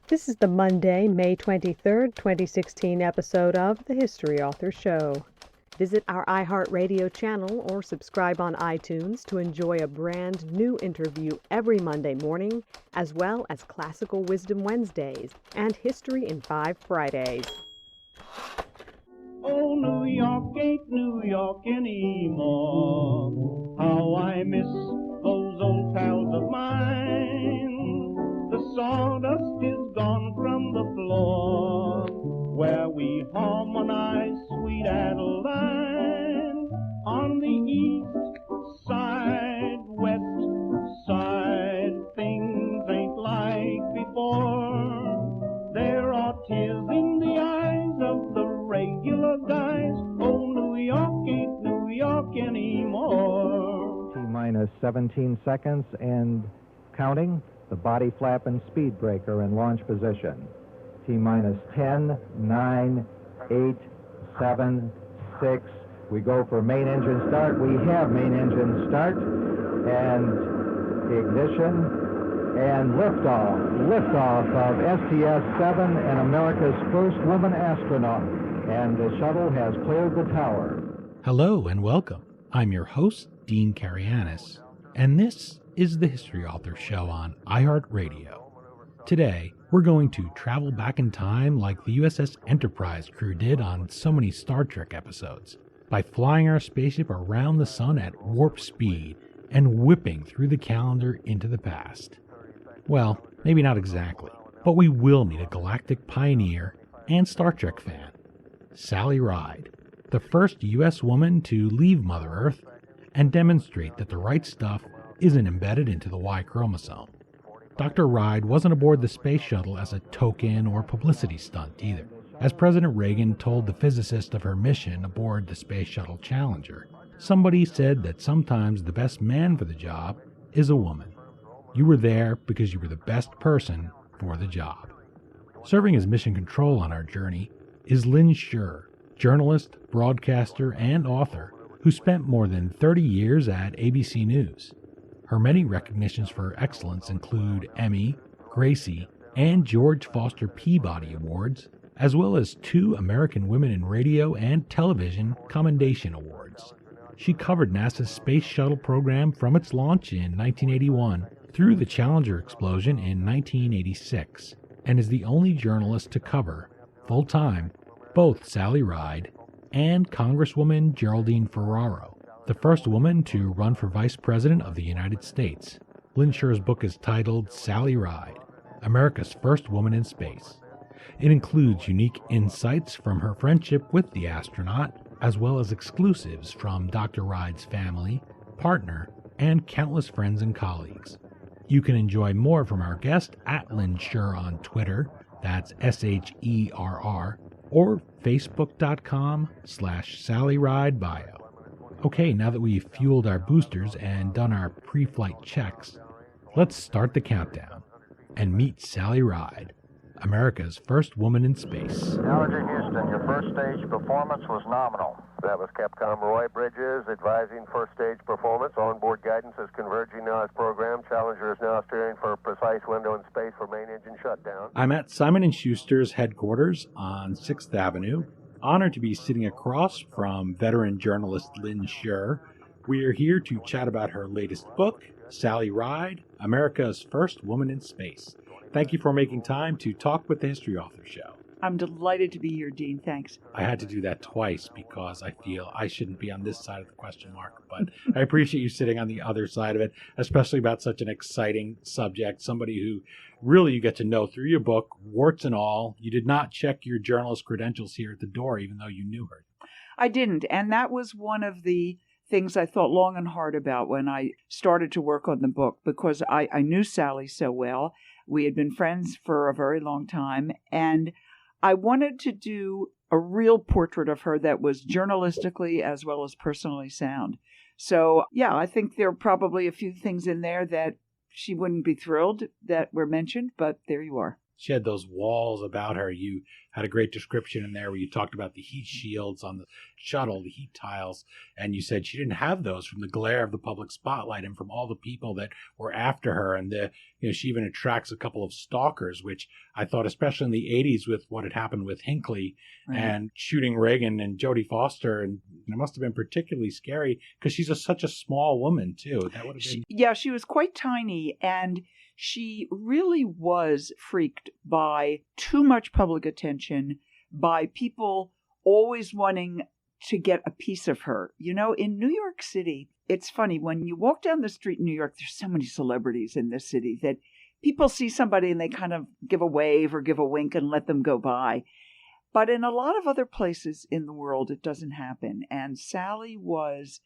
This is the Monday, May 23rd, 2016 episode of The History Author Show. Visit our iHeartRadio channel or subscribe on iTunes to enjoy a brand new interview every Monday morning, as well as Classical Wisdom Wednesdays and History in 5 Fridays. Oh, New York ain't New York anymore. How I miss those old pals of mine. The sawdust is gone from the floor where we harmonize sweet Adeline. On the east side, west side, things ain't like before. There are tears in the eyes of the regular guys. Oh, New York ain't New York anymore. T-minus 17 seconds and counting. The body flap and speed breaker in launch position. T-minus 10, 9, 8, 7, 6. We go for main engine start. We have main engine start. And ignition. And liftoff. Liftoff of STS-7 and America's first woman astronaut. And the shuttle has cleared the tower. Hello and welcome. I'm your host, Dean Karayanis, and this is the History Author Show on iHeartRadio. Today, we're going to travel back in time like the USS Enterprise crew did on so many Star Trek episodes, by flying our spaceship around the sun at warp speed and whipping through the calendar into the past. Well, maybe not exactly, but we will meet a galactic pioneer and Star Trek fan, Sally Ride, the first U.S. woman to leave Mother Earth and demonstrate that the right stuff isn't embedded into the Y chromosome. Dr. Ride wasn't aboard the space shuttle as a token or publicity stunt either. As President Reagan told the physicist of her mission aboard the Space Shuttle Challenger, somebody said that sometimes the best man for the job is a woman. You were there because you were the best person for the job. Serving as mission control on our journey is Lynn Sherr, journalist, broadcaster, and author who spent more than 30 years at ABC News. Her many recognitions for excellence include Emmy, Gracie, and George Foster Peabody Awards, as well as 2 American Women in Radio and Television Commendation Awards. She covered NASA's Space Shuttle program from its launch in 1981 through the Challenger explosion in 1986, and is the only journalist to cover, full-time, both Sally Ride and Congresswoman Geraldine Ferraro, the first woman to run for Vice President of the United States. Lynn Sherr's book is titled Sally Ride, America's First Woman in Space. It includes unique insights from her friendship with the astronaut, as well as exclusives from Dr. Ride's family, partner, and countless friends and colleagues. You can enjoy more from our guest at Lynn Sherr on Twitter, that's SHERR, or Facebook.com/SallyRideBio. Okay, now that we've fueled our boosters and done our pre-flight checks, let's start the countdown and meet Sally Ride, America's first woman in space. Challenger Houston, your first stage performance was nominal. That was Capcom Roy Bridges advising first stage performance. Onboard guidance is converging now as programmed. Challenger is now steering for a precise window in space for main engine shutdown. I'm at Simon & Schuster's headquarters on 6th Avenue. Honored to be sitting across from veteran journalist Lynn Sherr. We are here to chat about her latest book, Sally Ride, America's First Woman in Space. Thank you for making time to talk with the History Author Show. I'm delighted to be here, Dean. Thanks. I had to do that twice because I feel I shouldn't be on this side of the question mark, but I appreciate you sitting on the other side of it, especially about such an exciting subject, somebody who really you get to know through your book, warts and all. You did not check your journalist credentials here at the door, even though you knew her. I didn't, and that was one of the things I thought long and hard about when I started to work on the book, because I knew Sally so well. We had been friends for a very long time, and I wanted to do a real portrait of her that was journalistically as well as personally sound. So, yeah, I think there are probably a few things in there that she wouldn't be thrilled that were mentioned, but there you are. She had those walls about her. You had a great description in there where you talked about the heat shields on the shuttle, the heat tiles, and you said she didn't have those from the glare of the public spotlight and from all the people that were after her. And she even attracts a couple of stalkers, which I thought, especially in the 80s with what had happened with Hinckley and shooting Reagan and Jodie Foster, and it must have been particularly scary because she's such a small woman too. That would have been she was quite tiny, and she really was freaked by too much public attention, by people always wanting to get a piece of her. In New York City, it's funny, when you walk down the street in New York, there's so many celebrities in this city that people see somebody and they kind of give a wave or give a wink and let them go by. But in a lot of other places in the world, it doesn't happen. And Sally was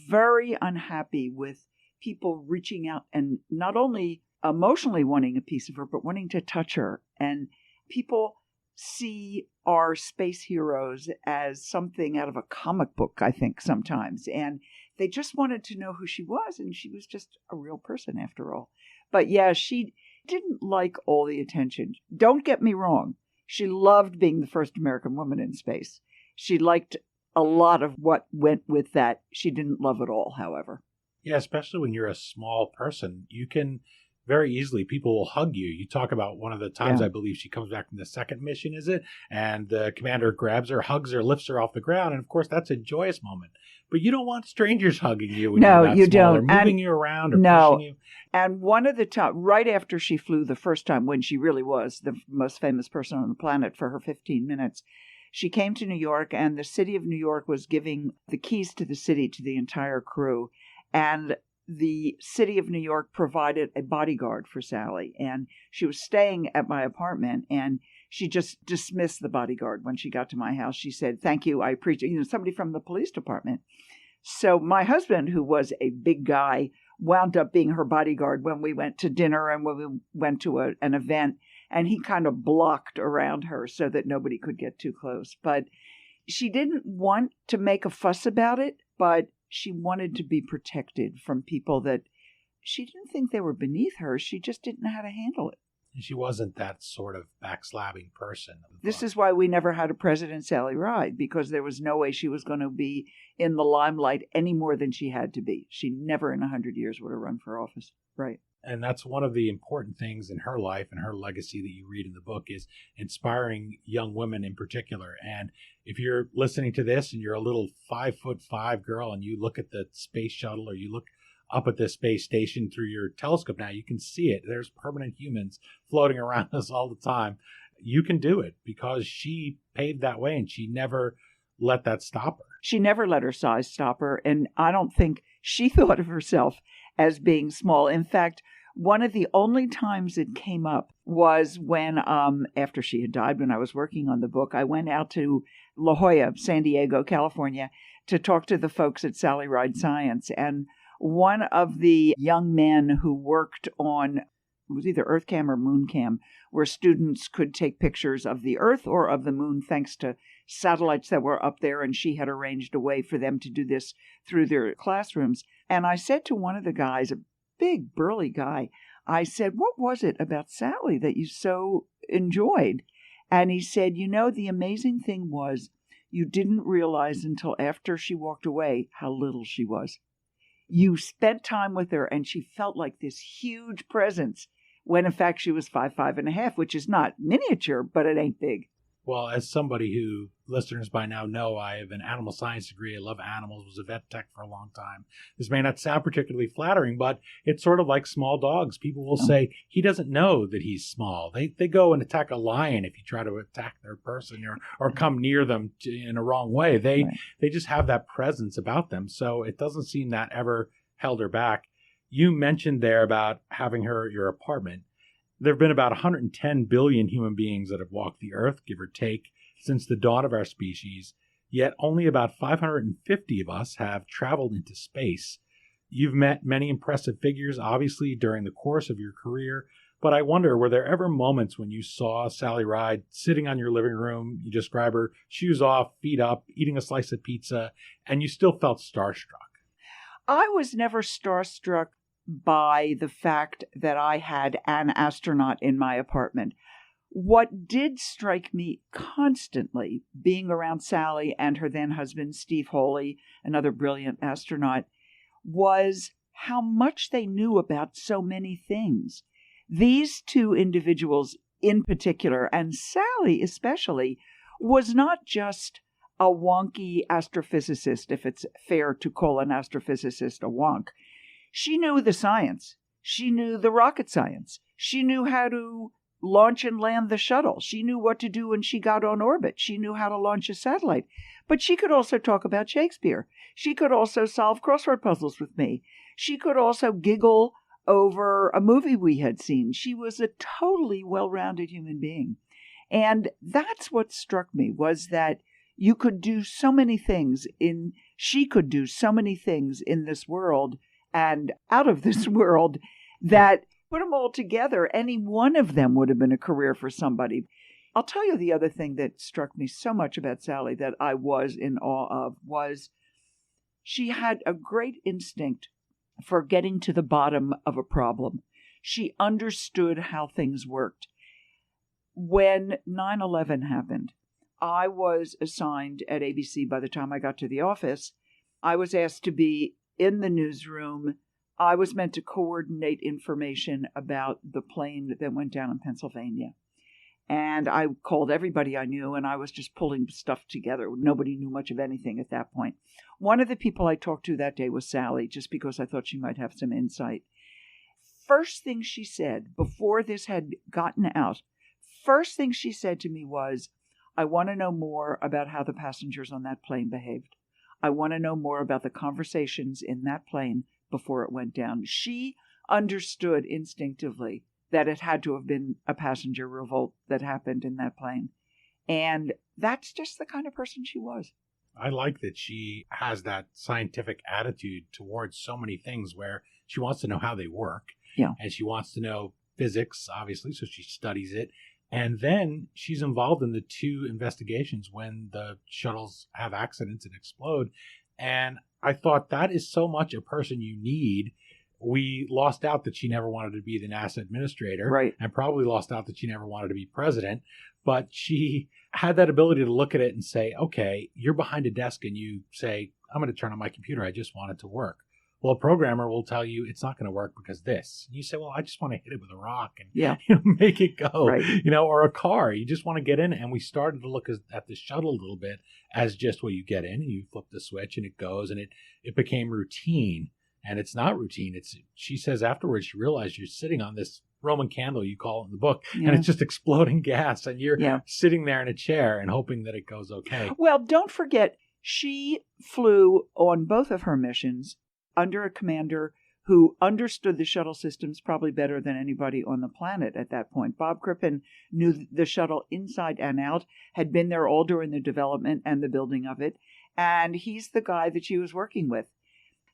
very unhappy with people reaching out and not only emotionally wanting a piece of her, but wanting to touch her. And people see our space heroes as something out of a comic book, I think, sometimes. And they just wanted to know who she was, and she was just a real person after all. But yeah, she didn't like all the attention. Don't get me wrong. She loved being the first American woman in space. She liked a lot of what went with that. She didn't love it all, however. Yeah, especially when you're a small person. You can very easily, people will hug you. You talk about one of the times, I believe she comes back from the second mission, is it? And the commander grabs her, hugs her, lifts her off the ground. And of course, that's a joyous moment. But you don't want strangers hugging you when you're that you small, don't. Or moving you around or pushing you. And one of the times, right after she flew the first time, when she really was the most famous person on the planet for her 15 minutes, she came to New York, and the city of New York was giving the keys to the city to the entire crew. And the city of New York provided a bodyguard for Sally, and she was staying at my apartment, and she just dismissed the bodyguard when she got to my house. She said, "Thank you, I appreciate," somebody from the police department. So my husband, who was a big guy, wound up being her bodyguard when we went to dinner and when we went to an event, and he kind of blocked around her so that nobody could get too close. But she didn't want to make a fuss about it, but she wanted to be protected from people that she didn't think they were beneath her. She just didn't know how to handle it. And she wasn't that sort of backslabbing person. This is why we never had a President Sally Ride, because there was no way she was going to be in the limelight any more than she had to be. She never in 100 years would have run for office. Right. And that's one of the important things in her life and her legacy that you read in the book, is inspiring young women in particular. And if you're listening to this and you're a little 5'5" girl and you look at the space shuttle, or you look up at the space station through your telescope now, you can see it. There's permanent humans floating around us all the time. You can do it because she paved that way, and she never let that stop her. She never let her size stop her. And I don't think she thought of herself as being small. In fact, one of the only times it came up was when, after she had died, when I was working on the book, I went out to La Jolla, San Diego, California, to talk to the folks at Sally Ride Science. And one of the young men who worked on, it was either EarthCam or MoonCam, where students could take pictures of the Earth or of the moon thanks to satellites that were up there, and she had arranged a way for them to do this through their classrooms. And I said to one of the guys, a big burly guy, I said, "What was it about Sally that you so enjoyed?" And he said, the amazing thing was you didn't realize until after she walked away how little she was. You spent time with her and she felt like this huge presence, when in fact she was 5'5.5", which is not miniature, but it ain't big. Well, as somebody who listeners by now know, I have an animal science degree. I love animals, was a vet tech for a long time. This may not sound particularly flattering, but it's sort of like small dogs. People will say, he doesn't know that he's small. They go and attack a lion if you try to attack their person or come near them in a wrong way. They just have that presence about them. So it doesn't seem that ever held her back. You mentioned there about having her at your apartment. There have been about 110 billion human beings that have walked the Earth, give or take, since the dawn of our species, yet only about 550 of us have traveled into space. You've met many impressive figures, obviously, during the course of your career, but I wonder, were there ever moments when you saw Sally Ride sitting on your living room, you describe her, shoes off, feet up, eating a slice of pizza, and you still felt starstruck? I was never starstruck by the fact that I had an astronaut in my apartment. What did strike me constantly, being around Sally and her then husband, Steve Hawley, another brilliant astronaut, was how much they knew about so many things. These two individuals in particular, and Sally especially, was not just a wonky astrophysicist, if it's fair to call an astrophysicist a wonk. She knew the science. She knew the rocket science. She knew how to launch and land the shuttle. She knew what to do when she got on orbit. She knew how to launch a satellite. But she could also talk about Shakespeare. She could also solve crossword puzzles with me. She could also giggle over a movie we had seen. She was a totally well-rounded human being. And that's what struck me, was that you could do so many things she could do so many things in this world and out of this world that put them all together, any one of them would have been a career for somebody. I'll tell you the other thing that struck me so much about Sally that I was in awe of was she had a great instinct for getting to the bottom of a problem. She understood how things worked. When 9/11 happened, I was assigned at ABC by the time I got to the office. I was asked to be in the newsroom. I was meant to coordinate information about the plane that went down in Pennsylvania. And I called everybody I knew, and I was just pulling stuff together. Nobody knew much of anything at that point. One of the people I talked to that day was Sally, just because I thought she might have some insight. First thing she said, before this had gotten out, first thing she said to me was, I want to know more about how the passengers on that plane behaved. I want to know more about the conversations in that plane before it went down. She understood instinctively that it had to have been a passenger revolt that happened in that plane. And that's just the kind of person she was. I like that she has that scientific attitude towards so many things where she wants to know how they work. Yeah. And she wants to know physics, obviously, so she studies it. And then she's involved in the two investigations when the shuttles have accidents and explode. And I thought that is so much a person you need. We lost out that she never wanted to be the NASA administrator, right, and probably lost out that she never wanted to be president. But she had that ability to look at it and say, okay, you're behind a desk and you say, I'm going to turn on my computer. I just want it to work. Well, a programmer will tell you it's not going to work because this. And you say, well, I just want to hit it with a rock and make it go, right, or a car. You just want to get in. And we started to look at the shuttle a little bit as just, well, you get in and you flip the switch and it goes, and it became routine. And it's not routine. She says afterwards, she realized you're sitting on this Roman candle, you call it in the book, and it's just exploding gas. And you're sitting there in a chair and hoping that it goes okay. Well, don't forget, she flew on both of her missions under a commander who understood the shuttle systems probably better than anybody on the planet at that point. Bob Crippen knew the shuttle inside and out, had been there all during the development and the building of it, and he's the guy that she was working with.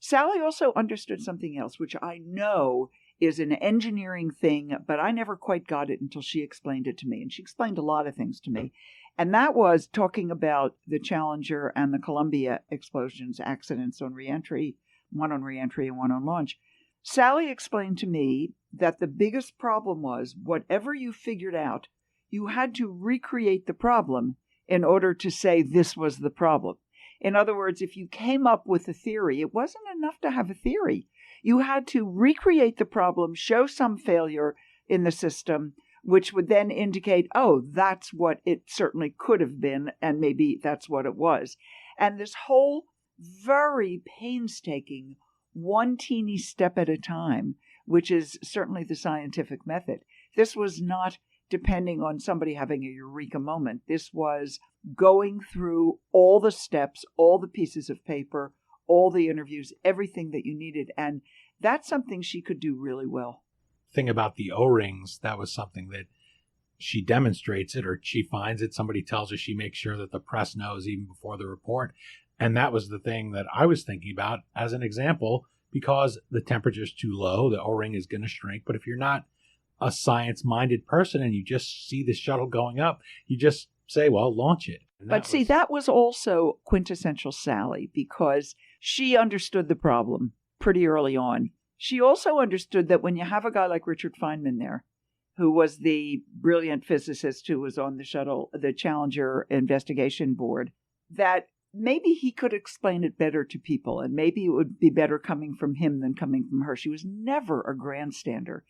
Sally also understood something else, which I know is an engineering thing, but I never quite got it until she explained it to me. And she explained a lot of things to me. And that was talking about the Challenger and the Columbia explosions, accidents on reentry, one on reentry and one on launch. Sally explained to me that the biggest problem was whatever you figured out, you had to recreate the problem in order to say this was the problem. In other words, if you came up with a theory, it wasn't enough to have a theory. You had to recreate the problem, show some failure in the system, which would then indicate, oh, that's what it certainly could have been, and maybe that's what it was. And this whole very painstaking, one teeny step at a time, which is certainly the scientific method. This was not depending on somebody having a eureka moment. This was going through all the steps, all the pieces of paper, all the interviews, everything that you needed. And that's something she could do really well. Thing about the O-rings, that was something that she demonstrates it, or she finds it. Somebody tells her, she makes sure that the press knows even before the report. And that was the thing that I was thinking about as an example, because the temperature's too low, the O-ring is going to shrink. But if you're not a science-minded person and you just see the shuttle going up, you just say, well, launch it. But see, that was also quintessential Sally, because she understood the problem pretty early on. She also understood that when you have a guy like Richard Feynman there, who was the brilliant physicist who was on the shuttle, the Challenger investigation board, that maybe he could explain it better to people, and maybe it would be better coming from him than coming from her. She was never a grandstander.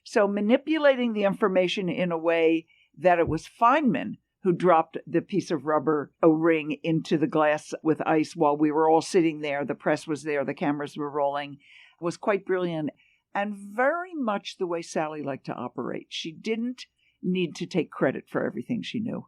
So manipulating the information in a way that it was Feynman who dropped the piece of rubber O-ring into the glass with ice while we were all sitting there, the press was there, the cameras were rolling, was quite brilliant, and very much the way Sally liked to operate. She didn't need to take credit for everything she knew.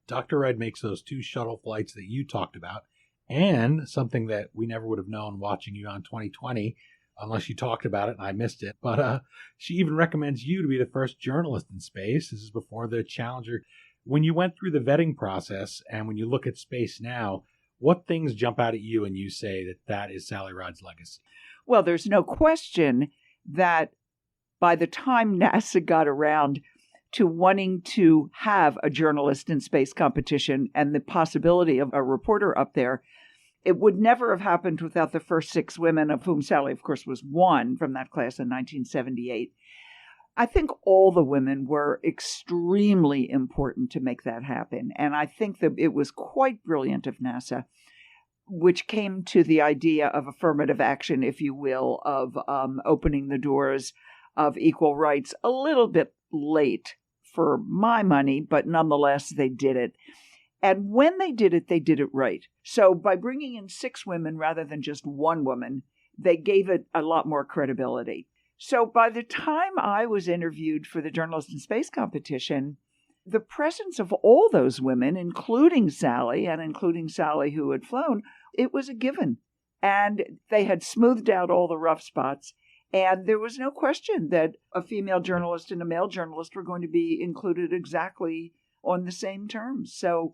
Dr. Red makes those 2 shuttle flights that you talked about, and something that we never would have known watching you on 2020, unless you talked about it and I missed it. But she even recommends you to be the first journalist in space. This is before the Challenger. When you went through the vetting process and when you look at space now, what things jump out at you and you say that that is Sally Ride legacy? Well, there's no question that by the time NASA got around to wanting to have a journalist in space competition and the possibility of a reporter up there, it would never have happened without the first 6 women, of whom Sally, of course, was one from that class in 1978. I think all the women were extremely important to make that happen. And I think that it was quite brilliant of NASA, which came to the idea of affirmative action, if you will, of opening the doors of equal rights a little bit late for my money, but nonetheless, they did it. And when they did it right. So by bringing in 6 women rather than just 1 woman, they gave it a lot more credibility. So by the time I was interviewed for the Journalist in Space competition, the presence of all those women, including Sally, and including Sally who had flown, it was a given. And they had smoothed out all the rough spots. And there was no question that a female journalist and a male journalist were going to be included exactly on the same terms. So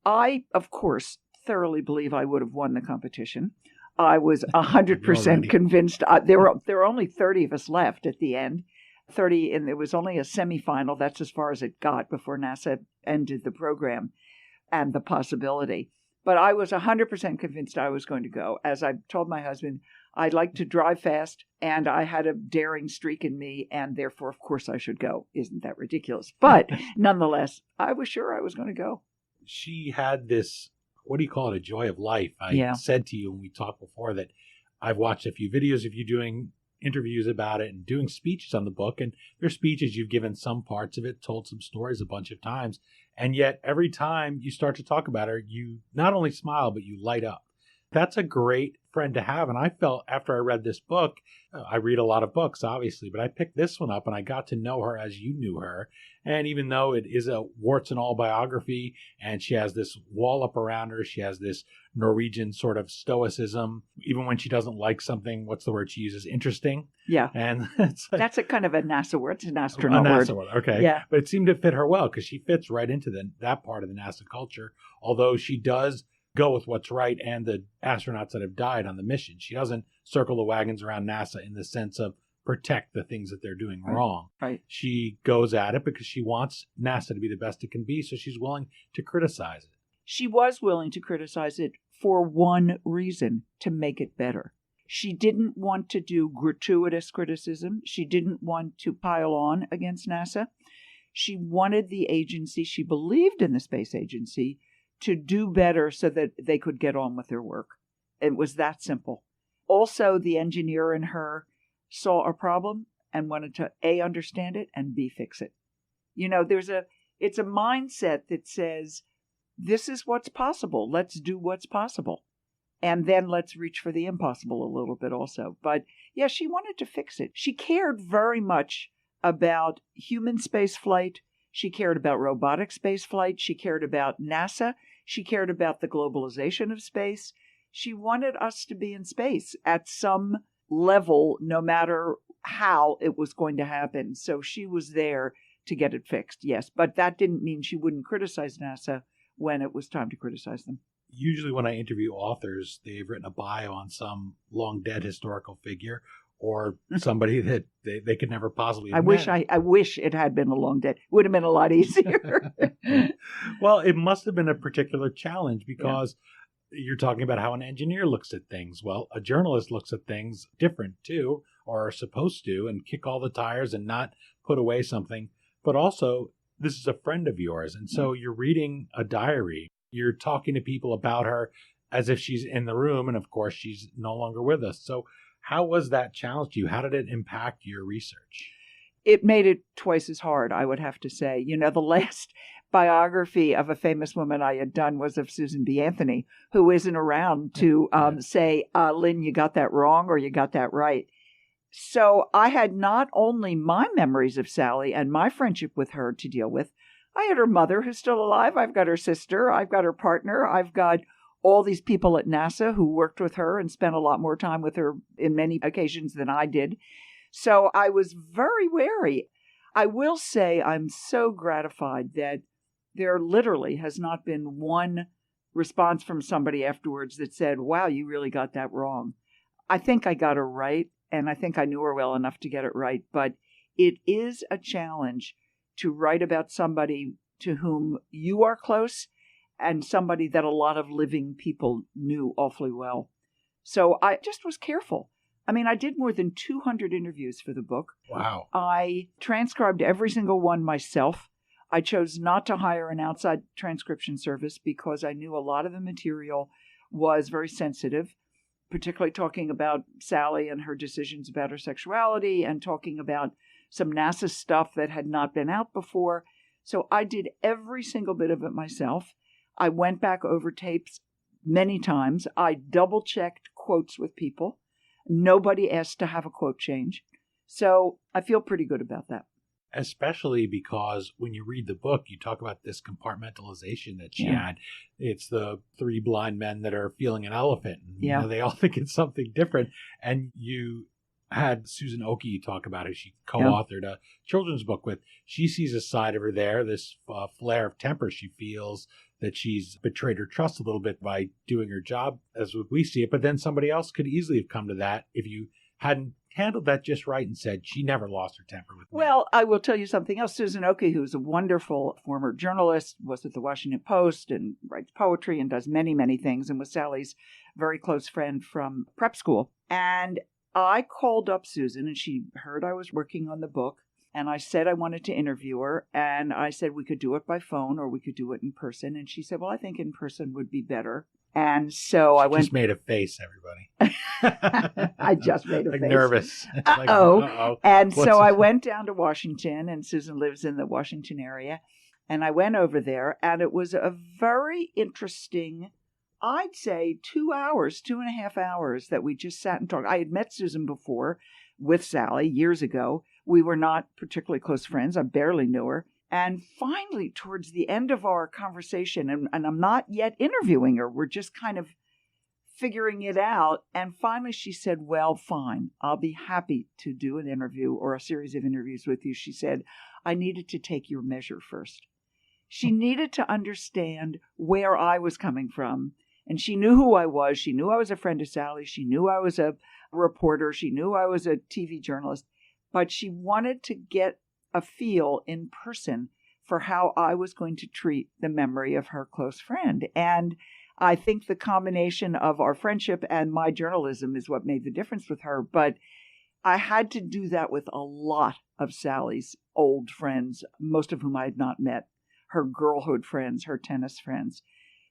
I, of course, thoroughly believe I would have won the competition. I was 100% convinced. There were only 30 of us left at the end. 30, and there was only a semifinal. That's as far as it got before NASA ended the program and the possibility. But I was 100% convinced I was going to go. As I told my husband, I like to drive fast, and I had a daring streak in me, and therefore, of course, I should go. Isn't that ridiculous? But nonetheless, I was sure I was going to go. She had this, what do you call it, a joy of life. I said to you when we talked before that I've watched a few videos of you doing interviews about it and doing speeches on the book, and there's speeches you've given some parts of it, told some stories a bunch of times, and yet every time you start to talk about her, you not only smile, but you light up. That's a great friend to have. And I felt after I read this book, I read a lot of books, obviously, but I picked this one up and I got to know her as you knew her. And even though it is a warts and all biography and she has this wall up around her, she has this Norwegian sort of stoicism, even when she doesn't like something, what's the word she uses? Interesting. Yeah. And it's like, that's a kind of a NASA word. It's an astronaut word. NASA word. Okay. Yeah. But it seemed to fit her well because she fits right into that part of the NASA culture, although she does go with what's right and the astronauts that have died on the mission. She doesn't circle the wagons around NASA in the sense of protect the things that they're doing wrong. Right. She goes at it because she wants NASA to be the best it can be, so she's willing to criticize it. She was willing to criticize it for one reason, to make it better. She didn't want to do gratuitous criticism. She didn't want to pile on against NASA. She wanted the agency, she believed in the space agency, to do better so that they could get on with their work. It was that simple. Also, the engineer in her saw a problem and wanted to A, understand it, and B, fix it. You know, it's a mindset that says, this is what's possible. Let's do what's possible. And then let's reach for the impossible a little bit also. But yeah, she wanted to fix it. She cared very much about human space flight. She cared about robotic space flight. She cared about NASA. She cared about the globalization of space. She wanted us to be in space at some level, no matter how it was going to happen. So she was there to get it fixed, yes. But that didn't mean she wouldn't criticize NASA when it was time to criticize them. Usually when I interview authors, they've written a bio on some long dead historical figure or somebody that they could never possibly have met. I wish it had been a long dead. It would have been a lot easier. Well, it must have been a particular challenge because you're talking about how an engineer looks at things. Well, a journalist looks at things different too, or are supposed to, and kick all the tires and not put away something. but also this is a friend of yours. And so you're reading a diary. You're talking to people about her as if she's in the room. And of course, she's no longer with us. So how was that challenge to you? How did it impact your research? It made it twice as hard, I would have to say. You know, the last biography of a famous woman I had done was of Susan B. Anthony, who isn't around to say, Lynn, you got that wrong or you got that right. So I had not only my memories of Sally and my friendship with her to deal with, I had her mother who's still alive. I've got her sister. I've got her partner. I've got all these people at NASA who worked with her and spent a lot more time with her in many occasions than I did. So I was very wary. I will say I'm so gratified that there literally has not been one response from somebody afterwards that said, wow, you really got that wrong. I think I got her right, and I think I knew her well enough to get it right. But it is a challenge to write about somebody to whom you are close and somebody that a lot of living people knew awfully well. So I just was careful. I mean, I did more than 200 interviews for the book. Wow. I transcribed every single one myself. I chose not to hire an outside transcription service because I knew a lot of the material was very sensitive, particularly talking about Sally and her decisions about her sexuality and talking about some NASA stuff that had not been out before. So I did every single bit of it myself. I went back over tapes many times. I double-checked quotes with people. Nobody asked to have a quote change. So I feel pretty good about that. Especially because when you read the book, you talk about this compartmentalization that she had. It's the three blind men that are feeling an elephant. And, you know, they all think it's something different. And you had Susan Oki talk about it. She co-authored a children's book with. She sees a side of her there, this flare of temper. She feels that she's betrayed her trust a little bit by doing her job as we see it. But then somebody else could easily have come to that if you hadn't handled that just right and said she never lost her temper with me. Well, I will tell you something else. Susan Oki, who's a wonderful former journalist, was at the Washington Post and writes poetry and does many, many things, and was Sally's very close friend from prep school. And I called up Susan, and she heard I was working on the book, and I said I wanted to interview her, and I said we could do it by phone or we could do it in person. And she said, well, I think in person would be better. And so I went. Just made a face, everybody. I just made a face. Nervous. Uh-oh. And so I went down to Washington, and Susan lives in the Washington area. And I went over there, and it was a very interesting, I'd say 2.5 hours that we just sat and talked. I had met Susan before with Sally years ago. We were not particularly close friends. I barely knew her. And finally, towards the end of our conversation, and I'm not yet interviewing her, we're just kind of figuring it out. And finally she said, well, fine, I'll be happy to do an interview or a series of interviews with you. She said, I needed to take your measure first. She needed to understand where I was coming from. And she knew who I was. She knew I was a friend of Sally. She knew I was a reporter. She knew I was a TV journalist. But she wanted to get a feel in person for how I was going to treat the memory of her close friend. And I think the combination of our friendship and my journalism is what made the difference with her. But I had to do that with a lot of Sally's old friends, most of whom I had not met, her girlhood friends, her tennis friends,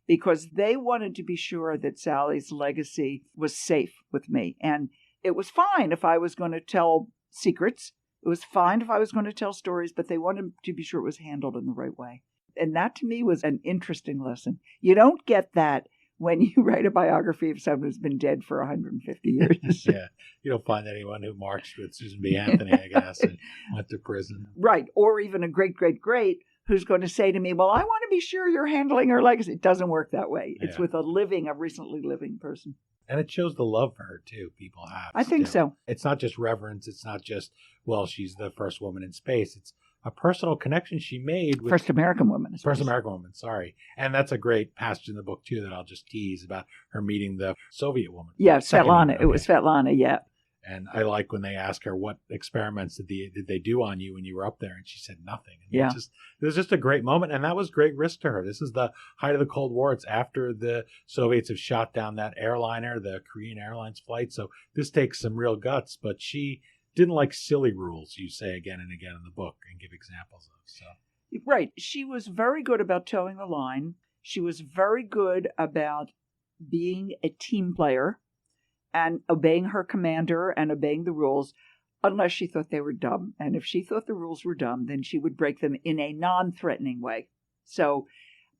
because they wanted to be sure that Sally's legacy was safe with me. And it was fine if I was going to tell secrets. It was fine if I was going to tell stories, but they wanted to be sure it was handled in the right way. And that to me was an interesting lesson. You don't get that when you write a biography of someone who's been dead for 150 years. Yeah. You don't find anyone who marched with Susan B. Anthony, I guess, and went to prison. Right. Or even a great who's going to say to me, well, I want to be sure you're handling her legacy. It doesn't work that way. It's with a recently living person. And it shows the love for her, too, people have. I think so. It's not just reverence. It's not just, well, she's the first woman in space. It's a personal connection she made with... First American woman. First American woman, sorry. And that's a great passage in the book, too, that I'll just tease about her meeting the Soviet woman. Yeah, Svetlana. It was Svetlana, yeah. And I like when they ask her, what experiments did they do on you when you were up there? And she said nothing. And it was just a great moment. And that was great risk to her. This is the height of the Cold War. It's after the Soviets have shot down that airliner, the Korean Airlines flight. So this takes some real guts. But she didn't like silly rules, you say again and again in the book and give examples of. So. Right. She was very good about towing the line. She was very good about being a team player and obeying her commander and obeying the rules, unless she thought they were dumb. And if she thought the rules were dumb, then she would break them in a non-threatening way. So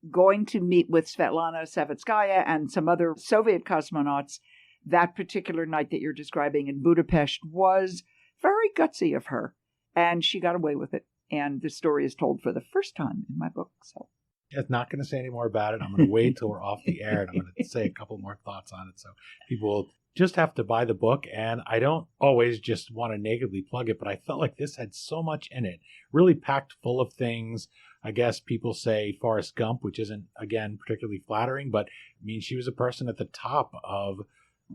going to meet with Svetlana Savitskaya and some other Soviet cosmonauts that particular night that you're describing in Budapest was very gutsy of her. And she got away with it. And the story is told for the first time in my book. So I'm not going to say any more about it. I'm going to wait till we're off the air, and I'm going to say a couple more thoughts on it. So people will just have to buy the book. And I don't always just want to negatively plug it, but I felt like this had so much in it, really packed full of things. I guess people say Forrest Gump, which isn't, again, particularly flattering, but I mean, she was a person at the top of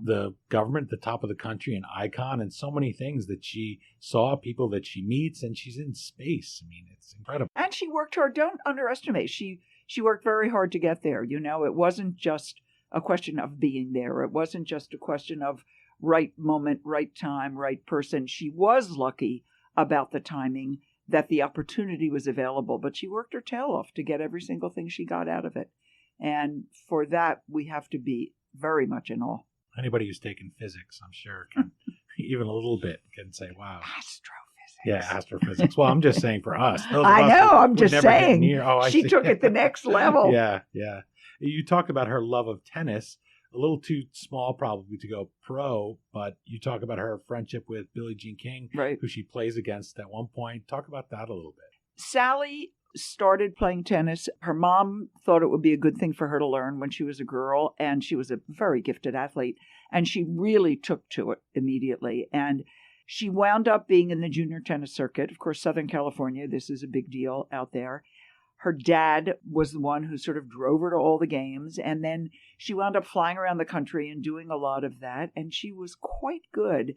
the government, at the top of the country, an icon, and so many things that she saw, people that she meets, and she's in space. I mean, it's incredible. And she worked hard. Don't underestimate. She worked very hard to get there. You know, it wasn't just a question of being there. It wasn't just a question of right moment, right time, right person. She was lucky about the timing, that the opportunity was available, but she worked her tail off to get every single thing she got out of it. And for that, we have to be very much in awe. Anybody who's taken physics, I'm sure, can even a little bit can say, wow. Astrophysics. Yeah, astrophysics. Well, I'm just saying for us. I know, I'm just saying. She took it the next level. Yeah. You talked about her love of tennis, a little too small probably to go pro, but you talk about her friendship with Billie Jean King, right, who she plays against at one point. Talk about that a little bit. Sally started playing tennis. Her mom thought it would be a good thing for her to learn when she was a girl, and she was a very gifted athlete, and she really took to it immediately. And she wound up being in the junior tennis circuit. Of course, Southern California, this is a big deal out there. Her dad was the one who sort of drove her to all the games, and then she wound up flying around the country and doing a lot of that, and she was quite good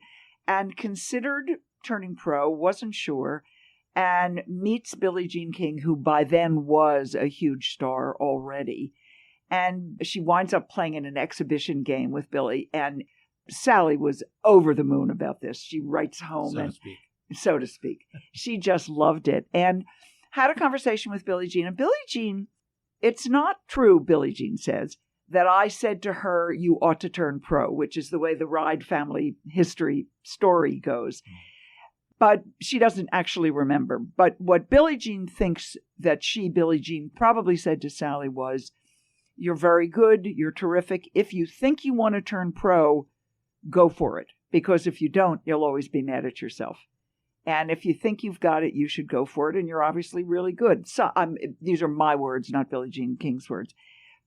and considered turning pro, wasn't sure, and meets Billie Jean King, who by then was a huge star already. And she winds up playing in an exhibition game with Billie, and Sally was over the moon about this. She writes home, so to speak. She just loved it and had a conversation with Billie Jean. And Billie Jean, it's not true, Billie Jean says, that I said to her, you ought to turn pro, which is the way the Ride family history story goes. But she doesn't actually remember. But what Billie Jean thinks that Billie Jean, probably said to Sally was, you're very good, you're terrific. If you think you want to turn pro, go for it. Because if you don't, you'll always be mad at yourself. And if you think you've got it, you should go for it. And you're obviously really good. So these are my words, not Billie Jean King's words.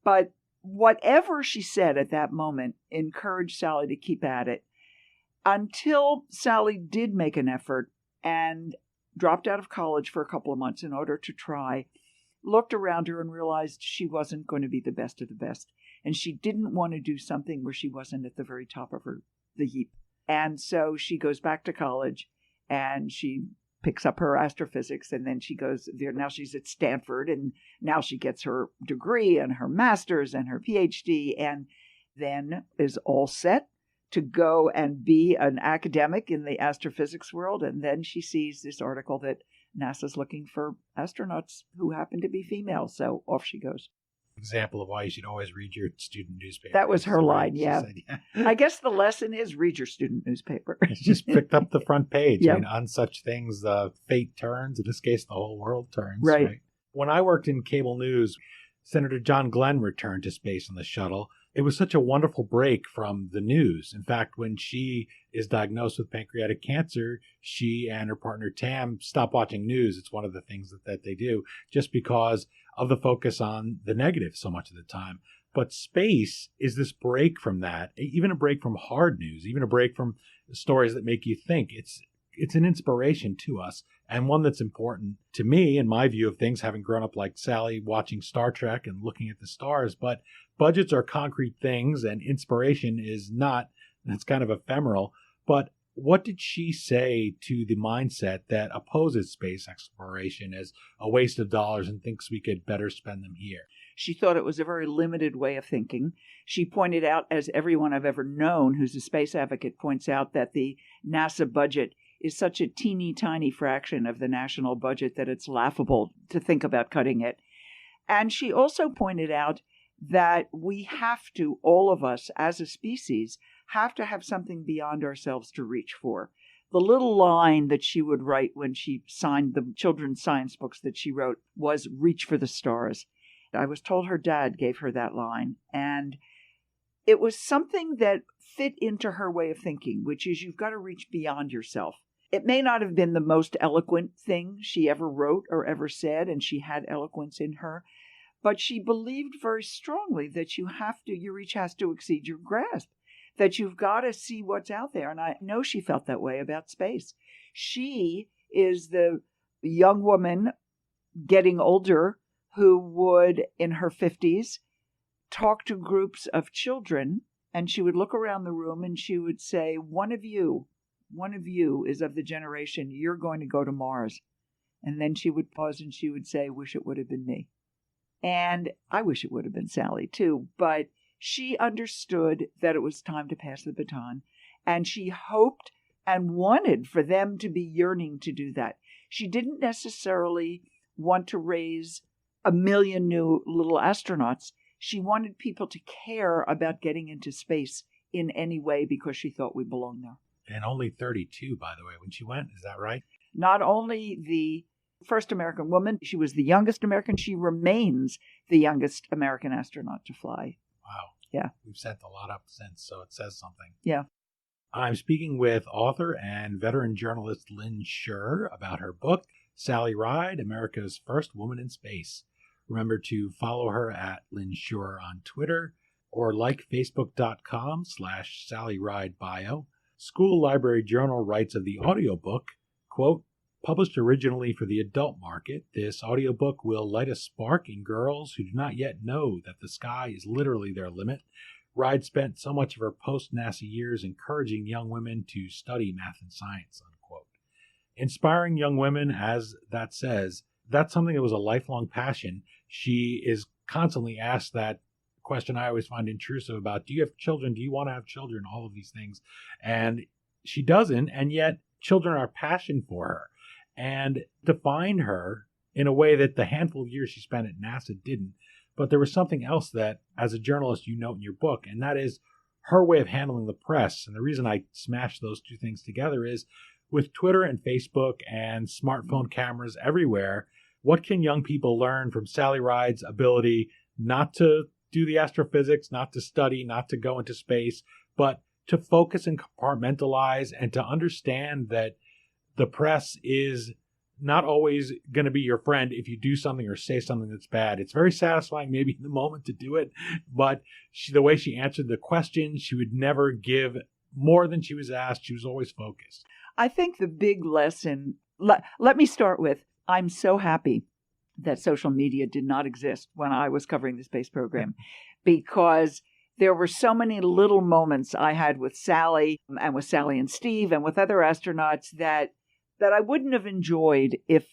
But whatever she said at that moment encouraged Sally to keep at it, until Sally did make an effort and dropped out of college for a couple of months in order to try, looked around her and realized she wasn't going to be the best of the best. And she didn't want to do something where she wasn't at the very top of the heap. And so she goes back to college and she picks up her astrophysics, and then she goes there. Now she's at Stanford, and now she gets her degree and her master's and her PhD, and then is all set to go and be an academic in the astrophysics world. And then she sees this article that NASA's looking for astronauts who happen to be female. So off she goes. Example of why you should always read your student newspaper. That was her line, yeah. Said, yeah. I guess the lesson is read your student newspaper. It's just picked up the front page. Yep. I mean, on such things, fate turns. In this case, the whole world turns. Right. When I worked in cable news, Senator John Glenn returned to space on the shuttle. It was such a wonderful break from the news. In fact, when she is diagnosed with pancreatic cancer, she and her partner Tam stop watching news. It's one of the things that they do, just because of the focus on the negative so much of the time. But space is this break from that, even a break from hard news, even a break from stories that make you think. It's an inspiration to us, and one that's important to me in my view of things, having grown up like Sally watching Star Trek and looking at the stars. But budgets are concrete things, and inspiration is not. That's kind of ephemeral. But what did she say to the mindset that opposes space exploration as a waste of dollars and thinks we could better spend them here? She thought it was a very limited way of thinking. She pointed out, as everyone I've ever known who's a space advocate points out, that the NASA budget is such a teeny tiny fraction of the national budget that it's laughable to think about cutting it. And she also pointed out that we have to, all of us as a species, have to have something beyond ourselves to reach for. The little line that she would write when she signed the children's science books that she wrote was, "Reach for the stars." I was told her dad gave her that line, and it was something that fit into her way of thinking, which is you've got to reach beyond yourself. It may not have been the most eloquent thing she ever wrote or ever said, and she had eloquence in her, but she believed very strongly that your reach has to exceed your grasp, that you've got to see what's out there. And I know she felt that way about space. She is the young woman getting older who would, in her 50s, talk to groups of children, and she would look around the room and she would say, one of you is of the generation, you're going to go to Mars. And then she would pause and she would say, wish it would have been me. And I wish it would have been Sally too, but she understood that it was time to pass the baton, and she hoped and wanted for them to be yearning to do that. She didn't necessarily want to raise 1 million new little astronauts. She wanted people to care about getting into space in any way because she thought we belonged there. And only 32, by the way, when she went. Is that right? Not only the first American woman, she was the youngest American. She remains the youngest American astronaut to fly. Wow. Yeah. We've sent a lot up since, so it says something. Yeah. I'm speaking with author and veteran journalist Lynn Sherr about her book, Sally Ride, America's First Woman in Space. Remember to follow her at Lynn Sherr on Twitter or like facebook.com/SallyRideBio. School Library Journal writes of the audiobook, quote, published originally for the adult market, this audiobook will light a spark in girls who do not yet know that the sky is literally their limit. Ride spent so much of her post-NASA years encouraging young women to study math and science, unquote. Inspiring young women, as that says, that's something that was a lifelong passion. She is constantly asked that question I always find intrusive about, do you have children? Do you want to have children? All of these things. And she doesn't, and yet children are a passion for her. And defined her in a way that the handful of years she spent at NASA didn't. But there was something else that, as a journalist, you note in your book, and that is her way of handling the press. And the reason I smashed those two things together is with Twitter and Facebook and smartphone cameras everywhere, what can young people learn from Sally Ride's ability not to do the astrophysics, not to study, not to go into space, but to focus and compartmentalize and to understand that the press is not always going to be your friend if you do something or say something that's bad. It's very satisfying maybe in the moment to do it, but the way she answered the question, she would never give more than she was asked. She was always focused. I think the big lesson, let me start with, I'm so happy that social media did not exist when I was covering the space program, because there were so many little moments I had with Sally and Steve and with other astronauts that I wouldn't have enjoyed if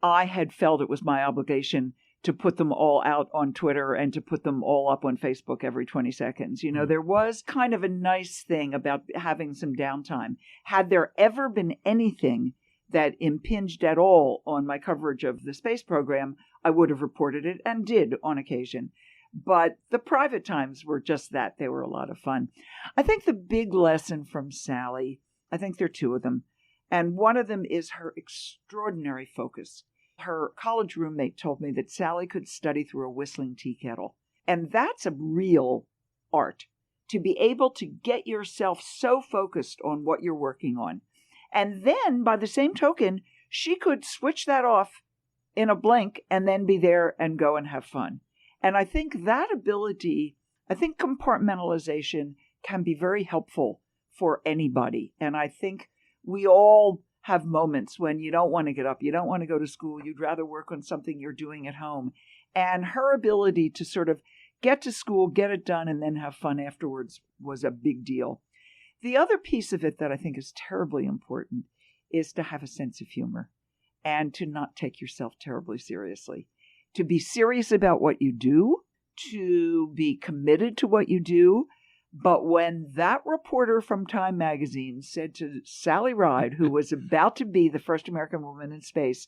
I had felt it was my obligation to put them all out on Twitter and to put them all up on Facebook every 20 seconds. You know, there was kind of a nice thing about having some downtime. Had there ever been anything that impinged at all on my coverage of the space program, I would have reported it and did on occasion. But the private times were just that. They were a lot of fun. I think the big lesson from Sally, I think there are two of them. And one of them is her extraordinary focus. Her college roommate told me that Sally could study through a whistling tea kettle. And that's a real art, to be able to get yourself so focused on what you're working on. And then, by the same token, she could switch that off in a blink and then be there and go and have fun. And I think that ability, I think compartmentalization can be very helpful for anybody. And I think we all have moments when you don't want to get up, you don't want to go to school, you'd rather work on something you're doing at home. And her ability to sort of get to school, get it done, and then have fun afterwards was a big deal. The other piece of it that I think is terribly important is to have a sense of humor and to not take yourself terribly seriously. To be serious about what you do, to be committed to what you do, But when that reporter from Time magazine said to Sally Ride, who was about to be the first American woman in space,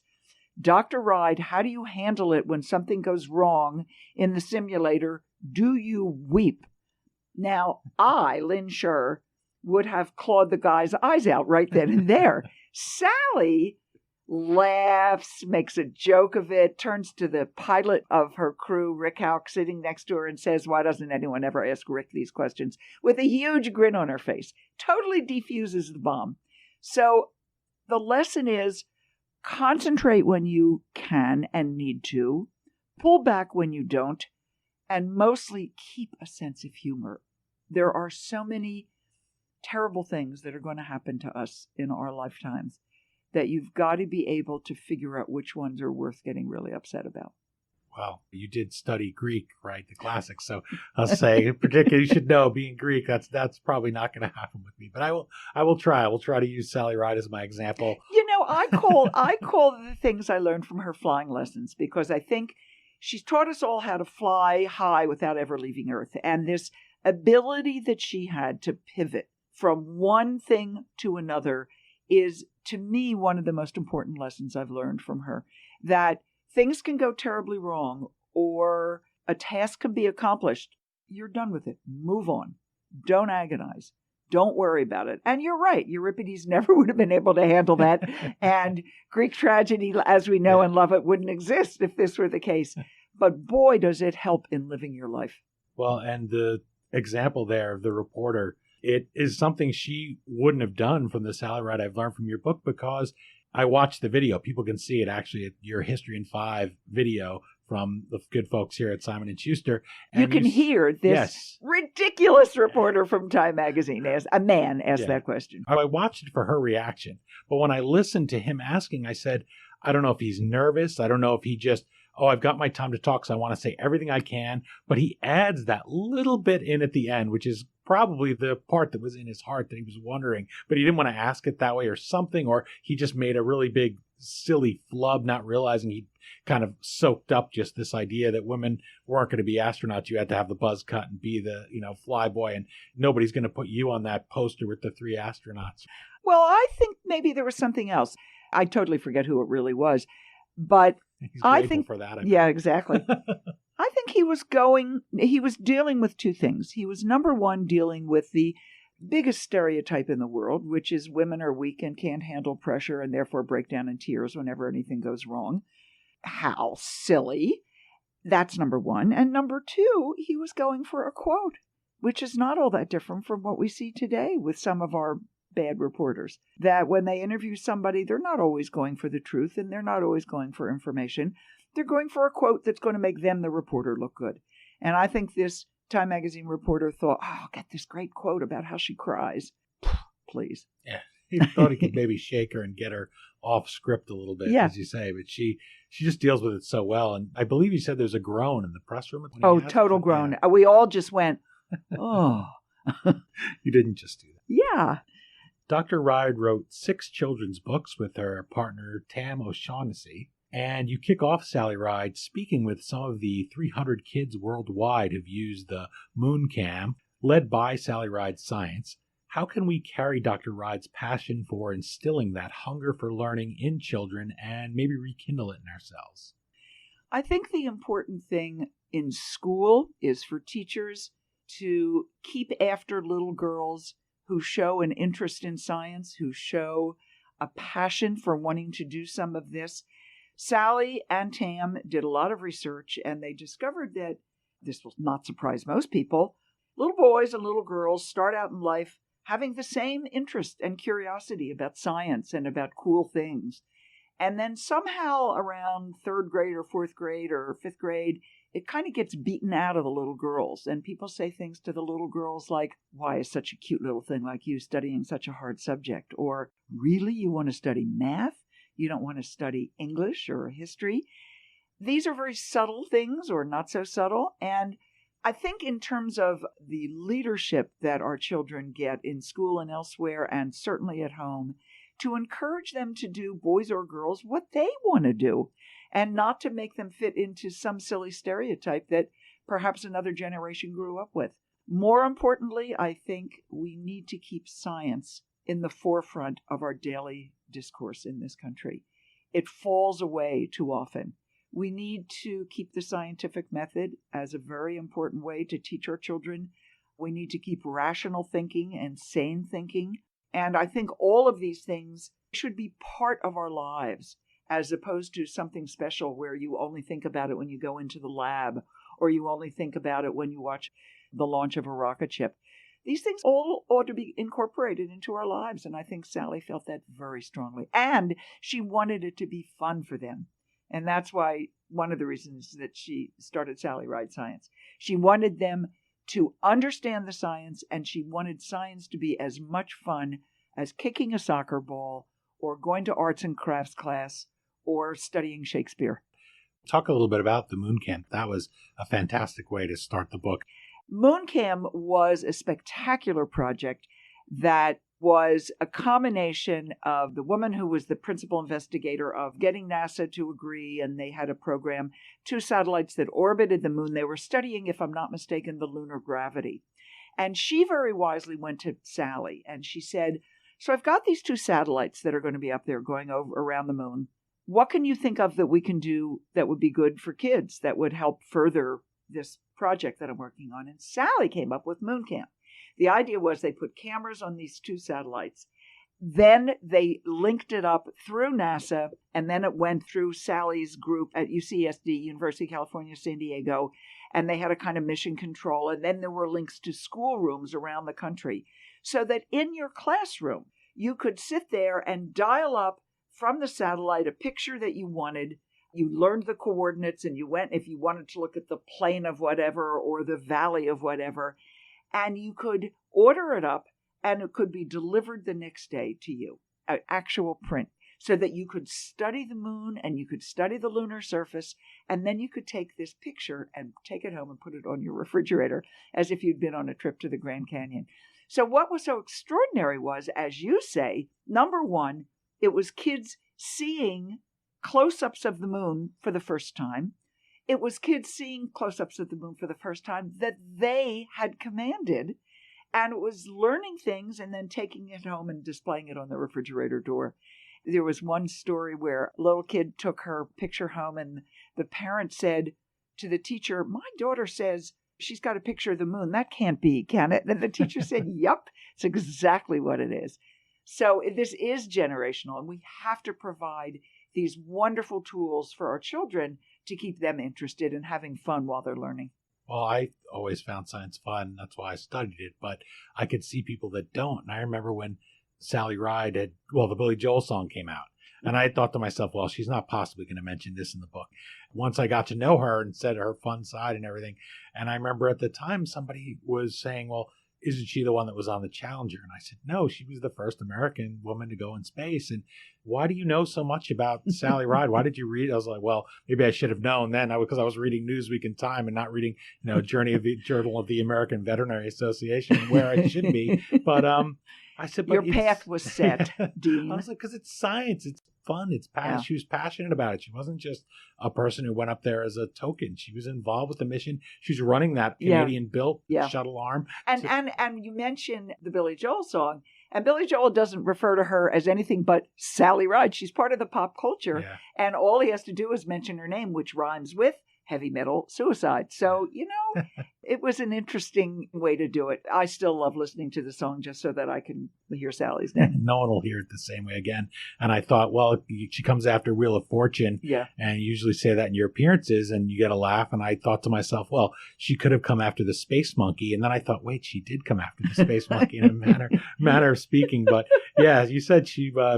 Dr. Ride, how do you handle it when something goes wrong in the simulator? Do you weep? Now, I, Lynn Sherr, would have clawed the guy's eyes out right then and there. Sally laughs, makes a joke of it, turns to the pilot of her crew, Rick Houck, sitting next to her and says, why doesn't anyone ever ask Rick these questions? With a huge grin on her face. Totally defuses the bomb. So the lesson is concentrate when you can and need to, pull back when you don't, and mostly keep a sense of humor. There are so many terrible things that are going to happen to us in our lifetimes that you've got to be able to figure out which ones are worth getting really upset about. Well, you did study Greek, right? The classics. So I'll say, particularly, you should know, being Greek, that's probably not going to happen with me. But I will try. I will try to use Sally Ride as my example. You know, I call the things I learned from her flying lessons, because I think she's taught us all how to fly high without ever leaving Earth. And this ability that she had to pivot from one thing to another is, to me, one of the most important lessons I've learned from her. That things can go terribly wrong, or a task can be accomplished. You're done with it. Move on. Don't agonize. Don't worry about it. And you're right. Euripides never would have been able to handle that. And Greek tragedy, as we know and love it, wouldn't exist if this were the case. But boy, does it help in living your life. Well, and the example there of the reporter, it is something she wouldn't have done from the Sally Ride I've learned from your book, because I watched the video. People can see it actually at your History in 5 video from the good folks here at Simon & Schuster. And you can hear this ridiculous reporter from Time magazine ask that question. I watched it for her reaction. But when I listened to him asking, I said, I don't know if he's nervous. I don't know if he just, I've got my time to talk, so I want to say everything I can. But he adds that little bit in at the end, which is probably the part that was in his heart that he was wondering, but he didn't want to ask it that way or something, or he just made a really big, silly flub, not realizing he kind of soaked up just this idea that women weren't going to be astronauts. You had to have the buzz cut and be the, fly boy, and nobody's going to put you on that poster with the 3 astronauts. Well, I think maybe there was something else. I totally forget who it really was, but I think for that. Yeah, exactly. I think he was dealing with two things. He was, number one, dealing with the biggest stereotype in the world, which is women are weak and can't handle pressure and therefore break down in tears whenever anything goes wrong. How silly. That's number one. And number two, he was going for a quote, which is not all that different from what we see today with some of our bad reporters, that when they interview somebody, they're not always going for the truth and they're not always going for information. They're going for a quote that's going to make them, the reporter, look good. And I think this Time magazine reporter thought, I'll get this great quote about how she cries. Please. Yeah. He thought he could maybe shake her and get her off script a little bit, as you say, but she just deals with it so well. And I believe you said there's a groan in the press room. Total groan. We all just went, oh. You didn't just do that. Yeah. Dr. Ride wrote 6 children's books with her partner, Tam O'Shaughnessy. And you kick off Sally Ride speaking with some of the 300 kids worldwide who've used the moon cam, led by Sally Ride's science. How can we carry Dr. Ride's passion for instilling that hunger for learning in children and maybe rekindle it in ourselves? I think the important thing in school is for teachers to keep after little girls who show an interest in science, who show a passion for wanting to do some of this. Sally and Tam did a lot of research, and they discovered that, this will not surprise most people, little boys and little girls start out in life having the same interest and curiosity about science and about cool things. And then somehow around 3rd grade or 4th grade or 5th grade, it kind of gets beaten out of the little girls. And people say things to the little girls like, why is such a cute little thing like you studying such a hard subject? Or, really, you want to study math? You don't want to study English or history? These are very subtle things, or not so subtle. And I think in terms of the leadership that our children get in school and elsewhere, and certainly at home, to encourage them to do, boys or girls, what they want to do, and not to make them fit into some silly stereotype that perhaps another generation grew up with. More importantly, I think we need to keep science in the forefront of our daily discourse in this country. It falls away too often. We need to keep the scientific method as a very important way to teach our children. We need to keep rational thinking and sane thinking. And I think all of these things should be part of our lives, as opposed to something special where you only think about it when you go into the lab, or you only think about it when you watch the launch of a rocket ship. These things all ought to be incorporated into our lives, and I think Sally felt that very strongly. And she wanted it to be fun for them. And that's why one of the reasons that she started Sally Ride Science. She wanted them to understand the science, and she wanted science to be as much fun as kicking a soccer ball or going to arts and crafts class or studying Shakespeare. Talk a little bit about the moon camp. That was a fantastic way to start the book. Moon Camp was a spectacular project that was a combination of the woman who was the principal investigator of getting NASA to agree, and they had a program, 2 satellites that orbited the moon. They were studying, if I'm not mistaken, the lunar gravity. And she very wisely went to Sally, and she said, so I've got these 2 satellites that are going to be up there going over around the moon. What can you think of that we can do that would be good for kids, that would help further this project that I'm working on? And Sally came up with Moon Camp. The idea was they put cameras on these 2 satellites. Then they linked it up through NASA, and then it went through Sally's group at UCSD, University of California, San Diego, and they had a kind of mission control. And then there were links to schoolrooms around the country, so that in your classroom, you could sit there and dial up from the satellite a picture that you wanted. You learned the coordinates, and you went, if you wanted to look at the plain of whatever or the valley of whatever, and you could order it up, and it could be delivered the next day to you, an actual print, so that you could study the moon and you could study the lunar surface, and then you could take this picture and take it home and put it on your refrigerator as if you'd been on a trip to the Grand Canyon. So what was so extraordinary was, as you say, number one, it was kids seeing close-ups of the moon for the first time. It was kids seeing close-ups of the moon for the first time that they had commanded, and it was learning things and then taking it home and displaying it on the refrigerator door. There was one story where a little kid took her picture home, and the parent said to the teacher, my daughter says she's got a picture of the moon. That can't be, can it? And the teacher said, yep, it's exactly what it is. So this is generational, and we have to provide these wonderful tools for our children to keep them interested and having fun while they're learning. Well, I always found science fun. That's why I studied it. But I could see people that don't. And I remember when Sally Ride the Billy Joel song came out. And I thought to myself, well, she's not possibly going to mention this in the book. Once I got to know her and said her fun side and everything. And I remember at the time somebody was saying, well, isn't she the one that was on the Challenger? And I said, no, she was the first American woman to go in space. And why do you know so much about Sally Ride? Why did you read? I was like, well, maybe I should have known then, because I was reading Newsweek and Time and not reading, Journal of the American Veterinary Association, where I should be. But I said, but your path was set, Dean. I was like, because it's science, it's fun, it's passion. Yeah. She was passionate about it. She wasn't just a person who went up there as a token. She was involved with the mission. She was running that Canadian-built shuttle arm. And you mentioned the Billy Joel song, and Billy Joel doesn't refer to her as anything but Sally Ride. She's part of the pop culture, and all he has to do is mention her name, which rhymes with heavy metal suicide. So, it was an interesting way to do it. I still love listening to the song just so that I can hear Sally's name. No one will hear it the same way again. And I thought, well, she comes after Wheel of Fortune. Yeah. And you usually say that in your appearances and you get a laugh. And I thought to myself, well, she could have come after the Space Monkey. And then I thought, wait, she did come after the Space Monkey in a manner of speaking. But yeah, you said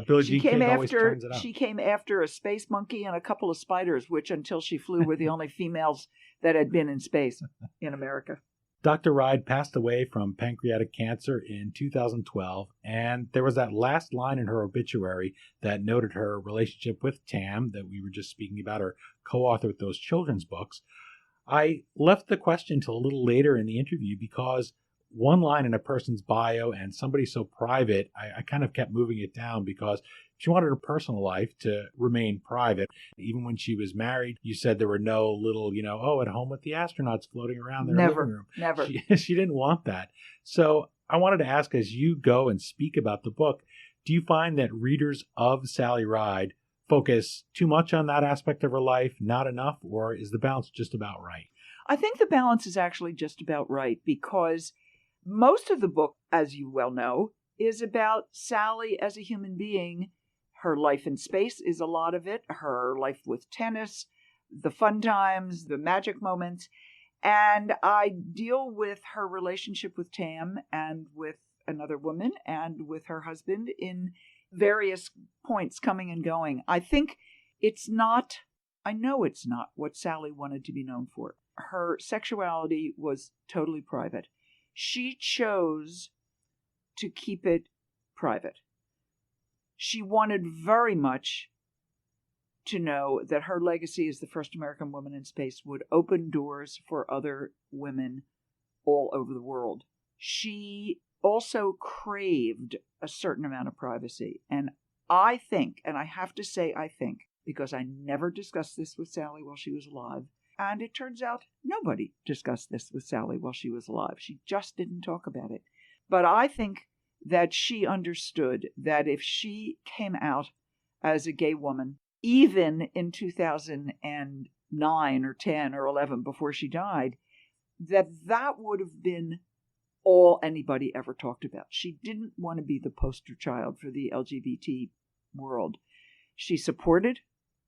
Billie Jean King always turns it up. She came after a Space Monkey and a couple of spiders, which until she flew were the only females that had been in space in America. Dr. Ride passed away from pancreatic cancer in 2012, and there was that last line in her obituary that noted her relationship with Tam that we were just speaking about, her co-author with those children's books. I left the question till a little later in the interview because one line in a person's bio and somebody so private, I kind of kept moving it down because She wanted her personal life to remain private. Even when she was married, you said there were no little, at home with the astronauts floating around their living room. Never. She didn't want that. So I wanted to ask, as you go and speak about the book, do you find that readers of Sally Ride focus too much on that aspect of her life, not enough, or is the balance just about right? I think the balance is actually just about right, because most of the book, as you well know, is about Sally as a human being. Her life in space is a lot of it, her life with tennis, the fun times, the magic moments. And I deal with her relationship with Tam and with another woman and with her husband in various points coming and going. I know it's not what Sally wanted to be known for. Her sexuality was totally private. She chose to keep it private. She wanted very much to know that her legacy as the first American woman in space would open doors for other women all over the world. She also craved a certain amount of privacy. And I think, and I have to say I think, because I never discussed this with Sally while she was alive, and it turns out nobody discussed this with Sally while she was alive. She just didn't talk about it. But I think that she understood that if she came out as a gay woman, even in 2009 or 10 or 11 before she died, that would have been all anybody ever talked about. She didn't want to be the poster child for the LGBT world. She supported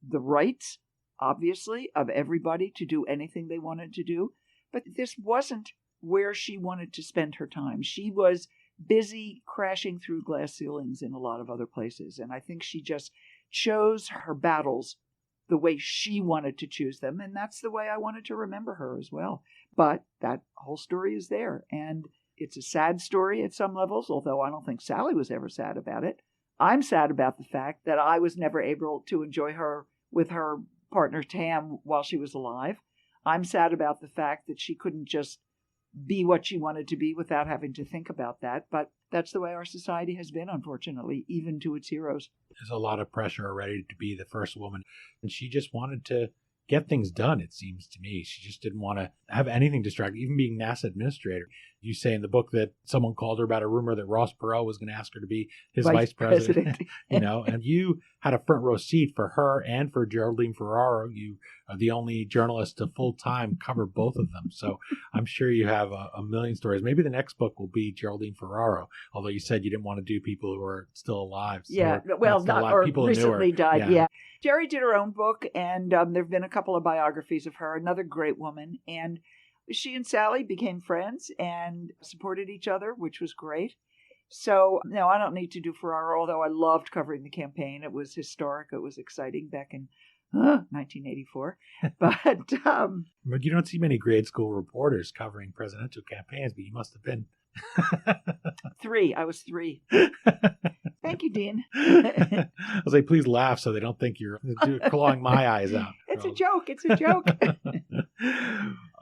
the rights, obviously, of everybody to do anything they wanted to do, but this wasn't where she wanted to spend her time. She was busy crashing through glass ceilings in a lot of other places, and I think she just chose her battles the way she wanted to choose them, and that's the way I wanted to remember her as well. But that whole story is there, and it's a sad story at some levels, although I don't think Sally was ever sad about it. I'm sad about the fact that I was never able to enjoy her with her partner Tam while she was alive. I'm sad about the fact that she couldn't just be what she wanted to be without having to think about that. But that's the way our society has been, unfortunately, even to its heroes. There's a lot of pressure already to be the first woman. And she just wanted to get things done, it seems to me. She just didn't want to have anything distracting, even being NASA administrator. You say in the book that someone called her about a rumor that Ross Perot was going to ask her to be his vice president. And you had a front row seat for her and for Geraldine Ferraro. You are the only journalist to full-time cover both of them. So I'm sure you have a million stories. Maybe the next book will be Geraldine Ferraro, although you said you didn't want to do people who are still alive. So yeah, well, not or people recently died. Yeah. Jerry did her own book, and there have been a couple of biographies of her, another great woman. And she and Sally became friends and supported each other, which was great. So, no, I don't need to do Ferraro, although I loved covering the campaign. It was historic. It was exciting back in 1984. But you don't see many grade school reporters covering presidential campaigns, but you must have been. I was three. Thank you, Dean. I was like, please laugh so they don't think you're clawing my eyes out. It's a joke. It's a joke.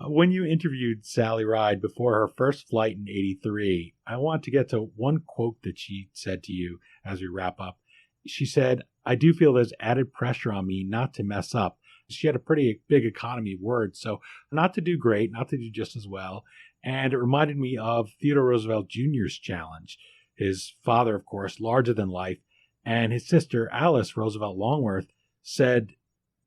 When you interviewed Sally Ride before her first flight in '83, I want to get to one quote that she said to you as we wrap up. She said, "I do feel there's added pressure on me not to mess up." She had a pretty big economy of words, so not to do great, not to do just as well. And it reminded me of Theodore Roosevelt Jr.'s challenge. His father, of course, larger than life, and his sister, Alice Roosevelt Longworth, said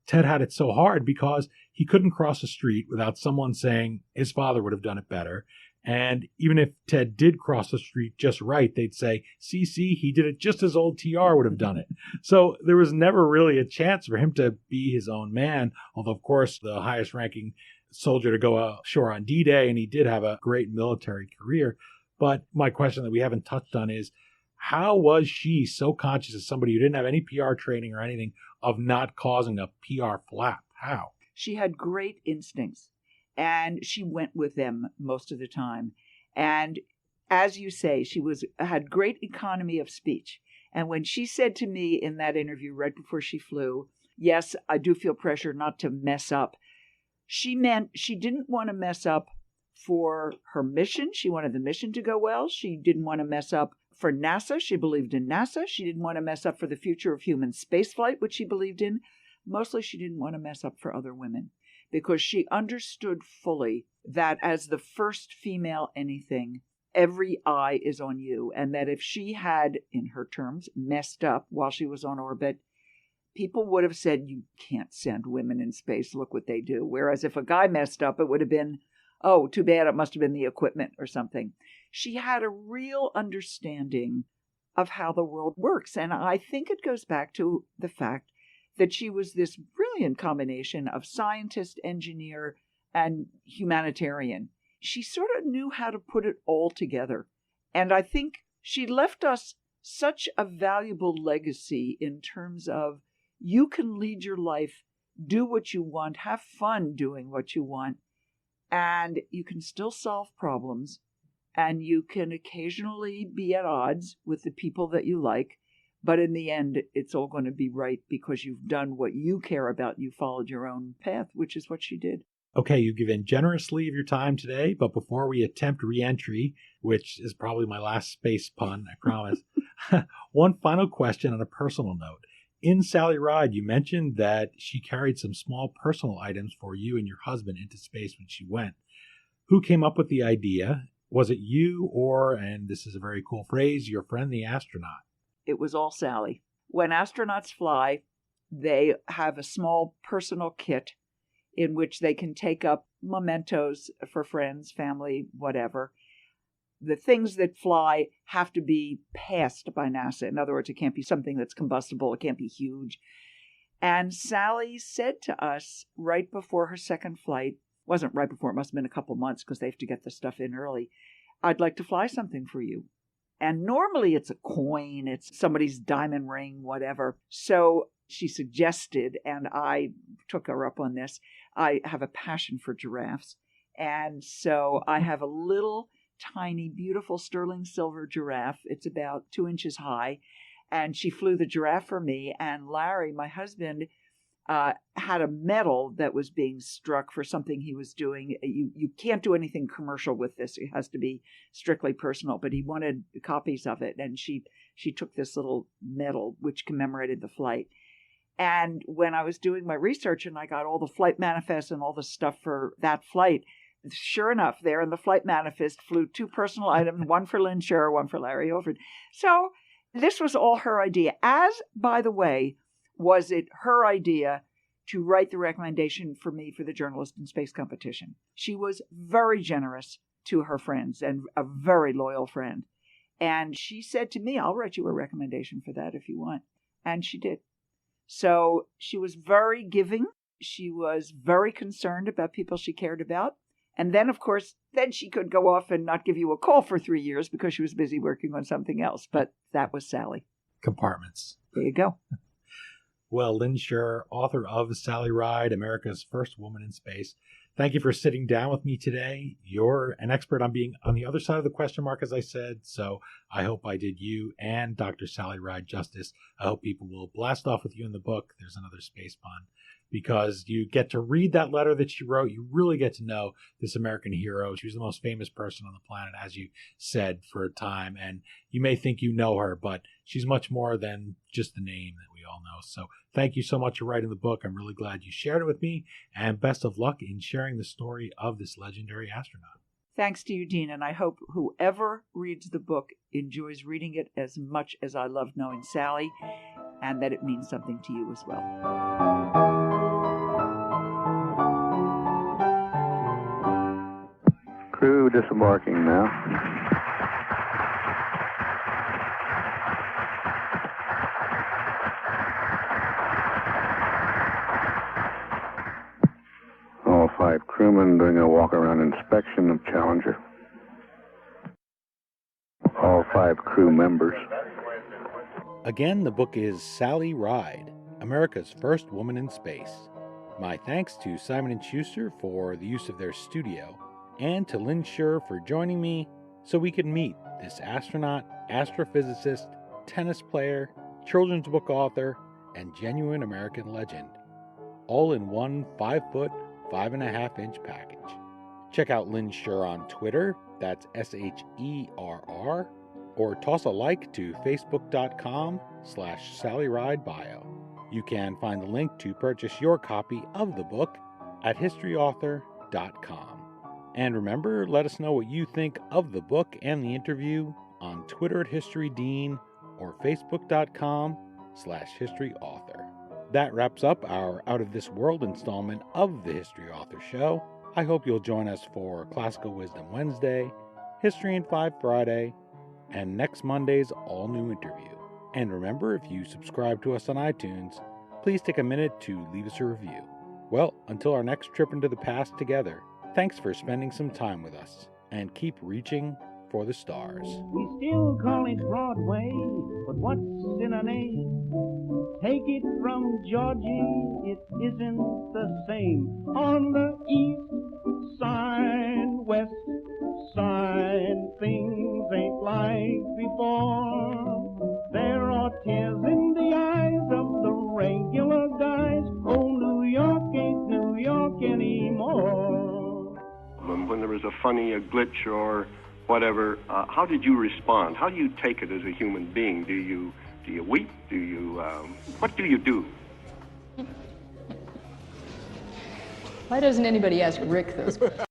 Ted had it so hard because he couldn't cross the street without someone saying his father would have done it better. And even if Ted did cross the street just right, they'd say, see, he did it just as old TR would have done it. So there was never really a chance for him to be his own man, although, of course, the highest ranking soldier to go ashore on D-Day, and he did have a great military career. But my question that we haven't touched on is, how was she so conscious as somebody who didn't have any PR training or anything of not causing a PR flap? How? She had great instincts, and she went with them most of the time. And as you say, she had great economy of speech. And when she said to me in that interview right before she flew, yes, I do feel pressure not to mess up, she meant she didn't want to mess up for her mission. She wanted the mission to go well. She didn't want to mess up for NASA. She believed in NASA. She didn't want to mess up for the future of human spaceflight, which she believed in. Mostly she didn't want to mess up for other women because she understood fully that as the first female anything, every eye is on you, and that if she had, in her terms, messed up while she was on orbit, people would have said, you can't send women in space, look what they do. Whereas if a guy messed up, it would have been, oh, too bad, it must have been the equipment or something. She had a real understanding of how the world works, and I think it goes back to the fact that she was this brilliant combination of scientist, engineer, and humanitarian. She sort of knew how to put it all together. And I think she left us such a valuable legacy in terms of you can lead your life, do what you want, have fun doing what you want, and you can still solve problems, and you can occasionally be at odds with the people that you like, but in the end, it's all going to be right because you've done what you care about. You followed your own path, which is what she did. Okay, you've given generously of your time today, but before we attempt re-entry, which is probably my last space pun, I promise, one final question on a personal note. In Sally Ride, you mentioned that she carried some small personal items for you and your husband into space when she went. Who came up with the idea? Was it you or, and this is a very cool phrase, your friend the astronaut? It was all Sally. When astronauts fly, they have a small personal kit in which they can take up mementos for friends, family, whatever. The things that fly have to be passed by NASA. In other words, it can't be something that's combustible. It can't be huge. And Sally said to us right before her second flight, wasn't right before, it must have been a couple months because they have to get the stuff in early, I'd like to fly something for you. And normally it's a coin, it's somebody's diamond ring, whatever. So she suggested, and I took her up on this, I have a passion for giraffes. And so I have a little tiny, beautiful sterling silver giraffe. It's about 2 inches high. And she flew the giraffe for me. And Larry, my husband, had a medal that was being struck for something he was doing. You can't do anything commercial with this. It has to be strictly personal. But he wanted copies of it. And she took this little medal, which commemorated the flight. And when I was doing my research and I got all the flight manifests and all the stuff for that flight, sure enough, there in the flight manifest flew 2 personal items, one for Lynn Sherr, one for Larry Overton. So this was all her idea. As, by the way, was it her idea to write the recommendation for me for the Journalist in Space competition. She was very generous to her friends and a very loyal friend. And she said to me, I'll write you a recommendation for that if you want. And she did. So she was very giving. She was very concerned about people she cared about. And then, of course, then she could go off and not give you a call for 3 years because she was busy working on something else. But that was Sally. Compartments. There you go. Well, Lynn Sherr, author of Sally Ride, America's First Woman in Space, thank you for sitting down with me today. You're an expert on being on the other side of the question mark, as I said, so I hope I did you and Dr. Sally Ride justice. I hope people will blast off with you in the book. There's another space pun. Because you get to read that letter that she wrote. You really get to know this American hero. She was the most famous person on the planet, as you said, for a time. And you may think you know her, but she's much more than just the name that we all know. So thank you so much for writing the book. I'm really glad you shared it with me. And best of luck in sharing the story of this legendary astronaut. Thanks to you, Dean. And I hope whoever reads the book enjoys reading it as much as I love knowing Sally, and that it means something to you as well. Crew disembarking now. All 5 crewmen doing a walk-around inspection of Challenger. All 5 crew members. Again, the book is Sally Ride, America's First Woman in Space. My thanks to Simon & Schuster for the use of their studio, and to Lynn Sherr for joining me so we could meet this astronaut, astrophysicist, tennis player, children's book author, and genuine American legend, all in one 5-foot, 5.5-inch package. Check out Lynn Sherr on Twitter, that's SHERR, or toss a like to facebook.com/SallyRideBio. You can find the link to purchase your copy of the book at historyauthor.com. And remember, let us know what you think of the book and the interview on Twitter at HistoryDean or facebook.com/historyauthor. That wraps up our Out of This World installment of the History Author Show. I hope you'll join us for Classical Wisdom Wednesday, History in 5 Friday, and next Monday's all-new interview. And remember, if you subscribe to us on iTunes, please take a minute to leave us a review. Well, until our next trip into the past together, thanks for spending some time with us, and keep reaching for the stars. We still call it Broadway, but what's in a name? Take it from Georgie, it isn't the same. On the east side, west side, things ain't like before. There are tears in the eyes of the regular guys. Oh, New York ain't New York anymore. When there was a glitch or whatever, how did you respond? How do you take it as a human being? Do you weep? What do you do? Why doesn't anybody ask Rick those questions?